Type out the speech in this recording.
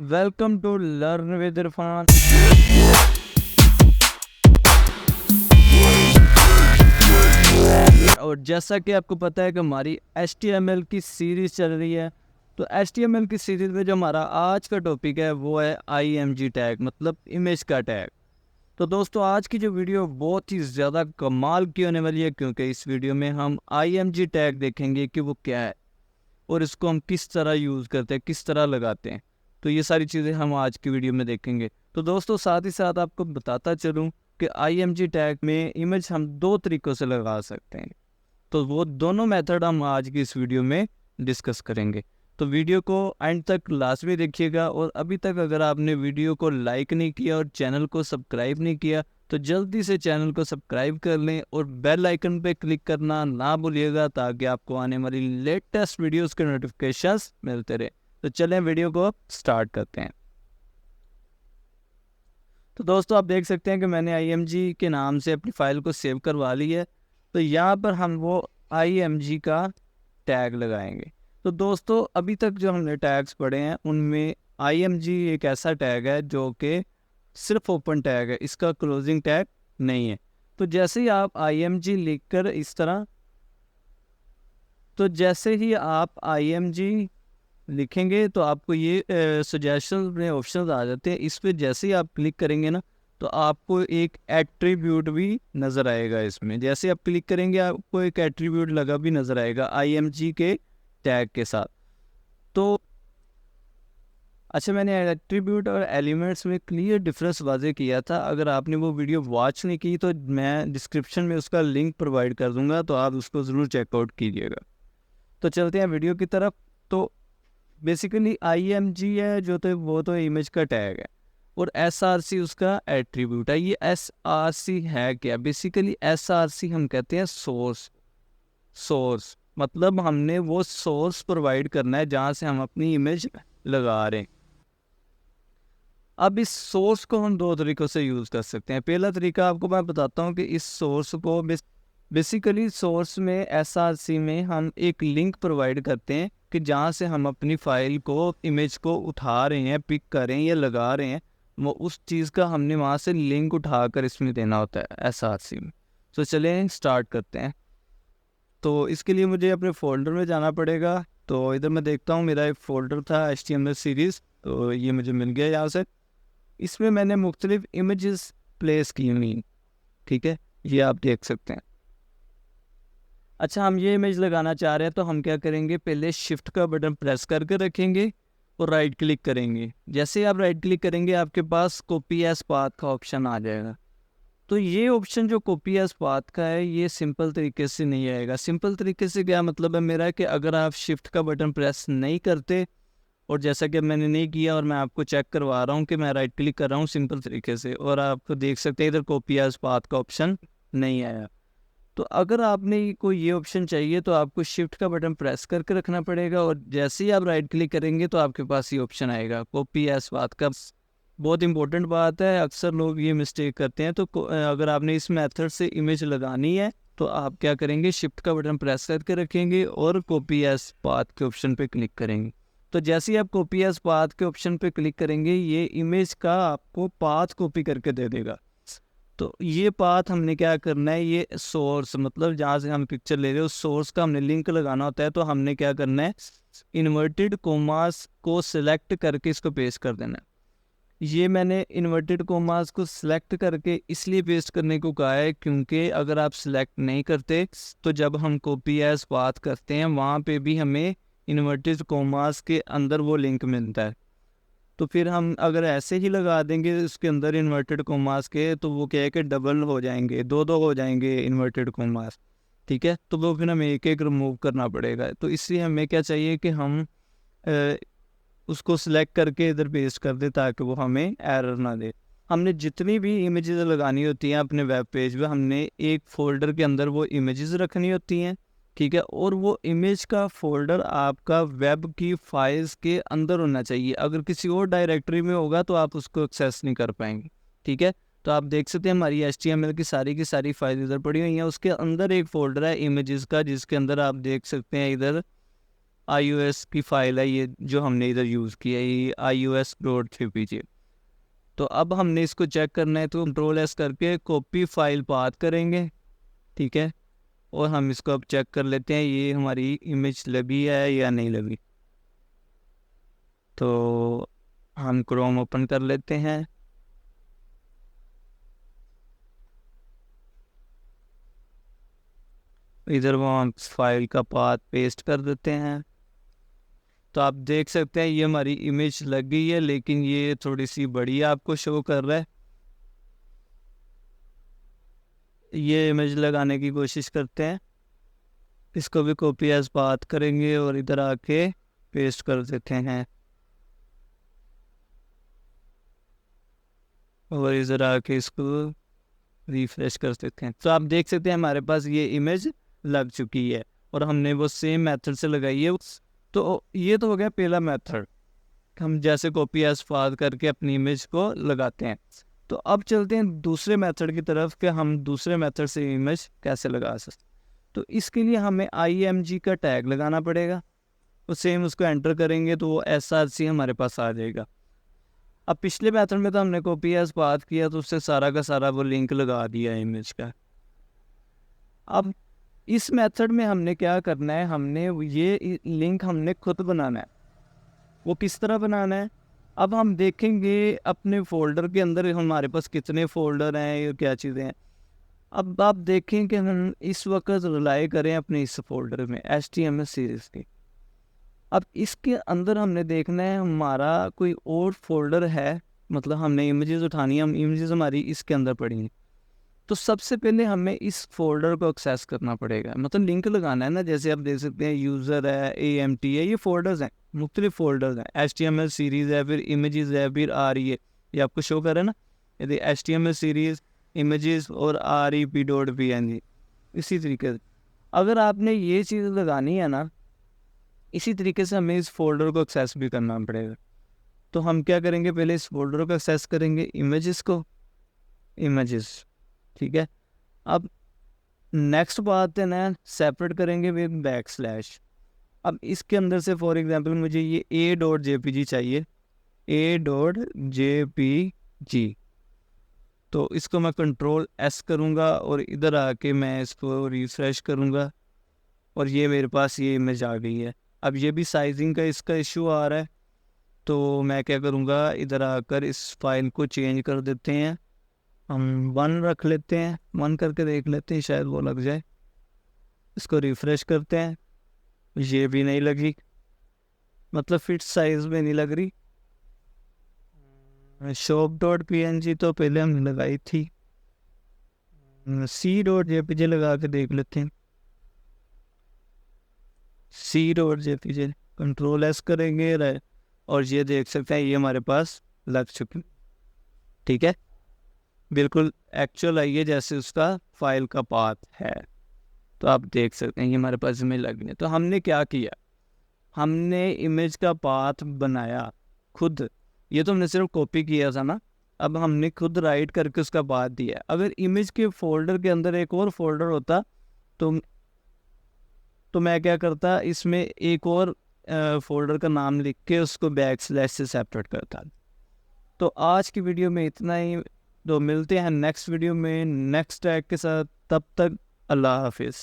Welcome to learn with Irfan. और जैसा कि आपको पता है कि हमारी HTML की सीरीज़ चल रही है, तो HTML की सीरीज़ में जो हमारा आज का टॉपिक है वो है IMG टैग, मतलब इमेज का टैग। तो दोस्तों, आज की जो वीडियो बहुत ही ज़्यादा कमाल की होने वाली है, क्योंकि इस वीडियो में हम IMG टैग देखेंगे कि वो क्या है और इसको हम किस तरह यूज़ करते हैं, किस तरह लगाते हैं। तो ये सारी चीज़ें हम आज की वीडियो में देखेंगे। तो दोस्तों, साथ ही साथ आपको बताता चलूँ कि IMG टैग में इमेज हम दो तरीक़ों से लगा सकते हैं। तो वो दोनों मेथड हम आज की इस वीडियो में डिस्कस करेंगे। तो वीडियो को एंड तक लाजमी देखिएगा, और अभी तक अगर आपने वीडियो को लाइक नहीं किया और चैनल को सब्सक्राइब नहीं किया तो जल्दी से चैनल को सब्सक्राइब कर लें और बेल आइकन पे क्लिक करना ना भूलिएगा, ताकि आपको आने वाली लेटेस्ट वीडियोस के नोटिफिकेशंस मिलते रहे। तो चलें वीडियो को स्टार्ट करते हैं। तो दोस्तों, आप देख सकते हैं कि मैंने IMG के नाम से अपनी फ़ाइल को सेव करवा ली है। तो यहाँ पर हम वो IMG का टैग लगाएंगे। तो दोस्तों, अभी तक जो हमने टैग्स पढ़े हैं उनमें IMG एक ऐसा टैग है जो कि सिर्फ ओपन टैग है, इसका क्लोजिंग टैग नहीं है। तो जैसे ही आप IMG लिखकर इस तरह, तो जैसे ही आप IMG लिखेंगे तो आपको ये सजेशन में ऑप्शन आ जाते हैं। इस पर जैसे ही आप क्लिक करेंगे ना, तो आपको एक एट्रीब्यूट भी नज़र आएगा। इसमें जैसे आप क्लिक करेंगे आपको एक एट्रीब्यूट लगा भी नज़र आएगा IMG के टैग के साथ। तो अच्छा, मैंने एट्रीब्यूट और एलिमेंट्स में क्लियर डिफरेंस वाज़े किया था। अगर आपने वो वीडियो वॉच नहीं की तो मैं डिस्क्रिप्शन में उसका लिंक प्रोवाइड कर दूंगा, तो आप उसको ज़रूर चेकआउट कीजिएगा। तो चलते हैं वीडियो की तरफ। तो बेसिकली IMG है जो, तो वो तो इमेज का टैग है, और SRC उसका एट्रीब्यूट है। ये SRC है क्या? बेसिकली SRC हम कहते हैं सोर्स मतलब हमने वो सोर्स प्रोवाइड करना है जहाँ से हम अपनी इमेज लगा रहे हैं। अब इस सोर्स को हम दो तरीक़ों से यूज़ कर सकते हैं। पहला तरीका आपको मैं बताता हूँ कि इस सोर्स को बेसिकली सोर्स में SRC में हम एक लिंक प्रोवाइड करते हैं कि जहाँ से हम अपनी फ़ाइल को, इमेज को उठा रहे हैं, पिक कर रहे हैं या लगा रहे हैं, वो उस चीज़ का हमने वहाँ से लिंक उठाकर इसमें देना होता है SRC में। तो चलें स्टार्ट करते हैं। तो इसके लिए मुझे अपने फ़ोल्डर में जाना पड़ेगा। तो इधर मैं देखता हूँ, मेरा एक फ़ोल्डर था HTML सीरीज़, तो ये मुझे मिल गया यहाँ से। इसमें मैंने मुख्तलिफ इमेजेस प्लेस की हुई, ठीक है, ये आप देख सकते हैं। अच्छा, हम ये इमेज लगाना चाह रहे हैं तो हम क्या करेंगे, पहले शिफ्ट का बटन प्रेस करके रखेंगे और राइट क्लिक करेंगे। जैसे ही आप राइट क्लिक करेंगे आपके पास कॉपी एज पाथ का ऑप्शन आ जाएगा। तो ये ऑप्शन जो कॉपी एज पाथ का है, ये सिंपल तरीके से नहीं आएगा। सिंपल तरीके से क्या मतलब है मेरा, कि अगर आप शिफ्ट का बटन प्रेस नहीं करते, और जैसा कि मैंने नहीं किया और मैं आपको चेक करवा रहा हूँ कि मैं राइट क्लिक कर रहा हूँ सिंपल तरीके से, और आप देख सकते हैं इधर कॉपी एज पाथ का ऑप्शन नहीं आया। तो अगर आपने कोई ये ऑप्शन चाहिए तो आपको शिफ्ट का बटन प्रेस करके रखना पड़ेगा, और जैसे ही आप राइट क्लिक करेंगे तो आपके पास ये ऑप्शन आएगा कॉपी एज पाथ का। बहुत इंपॉर्टेंट बात है, अक्सर लोग ये मिस्टेक करते हैं। तो अगर आपने इस मेथड से इमेज लगानी है तो आप क्या करेंगे, शिफ्ट का बटन प्रेस करके रखेंगे और कॉपी एज पाथ के ऑप्शन पे क्लिक करेंगे। तो जैसे ही आप कॉपी एज पाथ के ऑप्शन पे क्लिक करेंगे, ये इमेज का आपको पाथ कॉपी करके दे देगा। तो ये पाथ हमने क्या करना है, ये सोर्स मतलब जहाँ से हम पिक्चर ले रहे हो, उस सोर्स का हमने लिंक लगाना होता है। तो हमने क्या करना है, इन्वर्टेड कोमास को सिलेक्ट करके इसको पेस्ट कर देना है। ये मैंने इन्वर्टेड कोमास को सिलेक्ट करके इसलिए पेस्ट करने को कहा है, क्योंकि अगर आप सिलेक्ट नहीं करते तो जब हम कॉपी एज पाथ करते हैं वहाँ पे भी हमें इन्वर्टेड कोमास के अंदर वो लिंक मिलता है। तो फिर हम अगर ऐसे ही लगा देंगे उसके अंदर इन्वर्टेड कोमास के, तो वो क्या है कि डबल हो जाएंगे, दो हो जाएंगे इन्वर्टेड कोमास, ठीक है। तो वो फिर हमें एक एक रिमूव करना पड़ेगा। तो इसलिए हमें क्या चाहिए कि हम उसको सिलेक्ट करके इधर पेस्ट कर दे, ताकि वो हमें एरर ना दे। हमने जितनी भी इमेजेस लगानी होती हैं अपने वेब पेज पे, हमने एक फ़ोल्डर के अंदर वो इमेजेस रखनी होती हैं, ठीक है। और वो इमेज का फ़ोल्डर आपका वेब की फाइल्स के अंदर होना चाहिए। अगर किसी और डायरेक्टरी में होगा तो आप उसको एक्सेस नहीं कर पाएंगे, ठीक है। तो आप देख सकते हैं हमारी HTML की सारी फाइल इधर पड़ी हुई हैं। उसके अंदर एक फ़ोल्डर है इमेजेस का, जिसके अंदर आप देख सकते हैं इधर iOS की फ़ाइल है, ये जो हमने इधर यूज़ की है, ये iOS.jpg। तो अब हमने इसको चेक करना है, तो Ctrl+S करके कॉपी फाइल पाथ करेंगे, ठीक है। और हम इसको अब चेक कर लेते हैं ये हमारी इमेज लगी है या नहीं लगी। तो हम क्रोम ओपन कर लेते हैं, इधर वो हम फाइल का पाथ पेस्ट कर देते हैं। तो आप देख सकते हैं ये हमारी इमेज लग गई है, लेकिन ये थोड़ी सी बड़ी आपको शो कर रहा है। ये इमेज लगाने की कोशिश करते हैं, इसको भी कॉपी एज पाथ करेंगे और इधर आके पेस्ट कर देते हैं, और इधर आके इसको रिफ्रेश कर सकते हैं। तो आप देख सकते हैं हमारे पास ये इमेज लग चुकी है और हमने वो सेम मेथड से लगाई है। तो ये तो हो गया पहला मेथड, हम जैसे कॉपी एज पाथ करके अपनी इमेज को लगाते हैं। तो अब चलते हैं दूसरे मेथड की तरफ कि हम दूसरे मेथड से इमेज कैसे लगा सकते। तो इसके लिए हमें img का टैग लगाना पड़ेगा, तो सेम उसको एंटर करेंगे तो वो src हमारे पास आ जाएगा। अब पिछले मेथड में तो हमने कॉपी एज पाथ किया, तो उससे सारा का सारा वो लिंक लगा दिया इमेज का। अब इस मेथड में हमने क्या करना है, हमने ये लिंक हमने खुद बनाना है। वो किस तरह बनाना है, अब हम देखेंगे अपने फोल्डर के अंदर हमारे पास कितने फोल्डर हैं या क्या चीज़ें हैं। अब आप देखें कि हम इस वक्त रिलाई करें अपने इस फोल्डर में HTML सीरीज़ की। अब इसके अंदर हमने देखना है हमारा कोई और फोल्डर है, मतलब हमने इमेजेस उठानी है, हम इमेजेस हमारी इसके अंदर पड़ी हैं। तो सबसे पहले हमें इस फोल्डर को एक्सेस करना पड़ेगा, मतलब लिंक लगाना है ना। जैसे आप देख सकते हैं यूज़र है, AMT है, ये फोल्डर्स हैं, मुख्तलिफ फोल्डर्स हैं। HTML सीरीज़ है, फिर इमेजेस है, फिर RE, ये आपको शो कर रहा है ना, यदि HTML सीरीज़, इमेजेस और REP.png। इसी तरीके से अगर आपने ये चीज़ लगानी है ना, इसी तरीके से हमें इस फोल्डर को एक्सेस भी करना पड़ेगा। तो हम क्या करेंगे, पहले इस फोल्डर को एक्सेस करेंगे, इमेजेस को, इमेजेस, ठीक है। अब नेक्स्ट बात है ना, सेपरेट करेंगे विद बैकस्लैश। अब इसके अंदर से फॉर एग्जांपल मुझे ये a.jpg चाहिए, a.jpg। तो इसको मैं Ctrl+S करूँगा और इधर आके मैं इसको रिफ्रेश करूँगा और ये मेरे पास ये इमेज आ गई है। अब ये भी साइजिंग का इसका इशू आ रहा है, तो मैं क्या करूँगा, इधर आकर इस फाइल को चेंज कर देते हैं, हम 1 रख लेते हैं, 1 करके देख लेते हैं शायद वो लग जाए। इसको रिफ़्रेश करते हैं, ये भी नहीं लगी, मतलब फिट साइज में नहीं लग रही। shop.png तो पहले हमने लगाई थी, c.jpg लगा के देख लेते हैं, c.jpg Ctrl+S करेंगे और ये देख सकते हैं ये हमारे पास लग चुकी, ठीक है। बिल्कुल एक्चुअल आई है जैसे उसका फाइल का पाथ है। तो आप देख सकते हैं ये हमारे पास इमेज लग गई है। तो हमने क्या किया, हमने इमेज का पाथ बनाया खुद, ये तो हमने सिर्फ कॉपी किया था ना। अब हमने खुद राइट करके उसका पाथ दिया। अगर इमेज के फोल्डर के अंदर एक और फोल्डर होता तो मैं क्या करता, इसमें एक और फोल्डर का नाम लिख के उसको बैकस्लैश से सेपरेट करता। तो आज की वीडियो में इतना ही, तो मिलते हैं नेक्स्ट वीडियो में नेक्स्ट टैग के साथ। तब तक अल्लाह हाफिज़।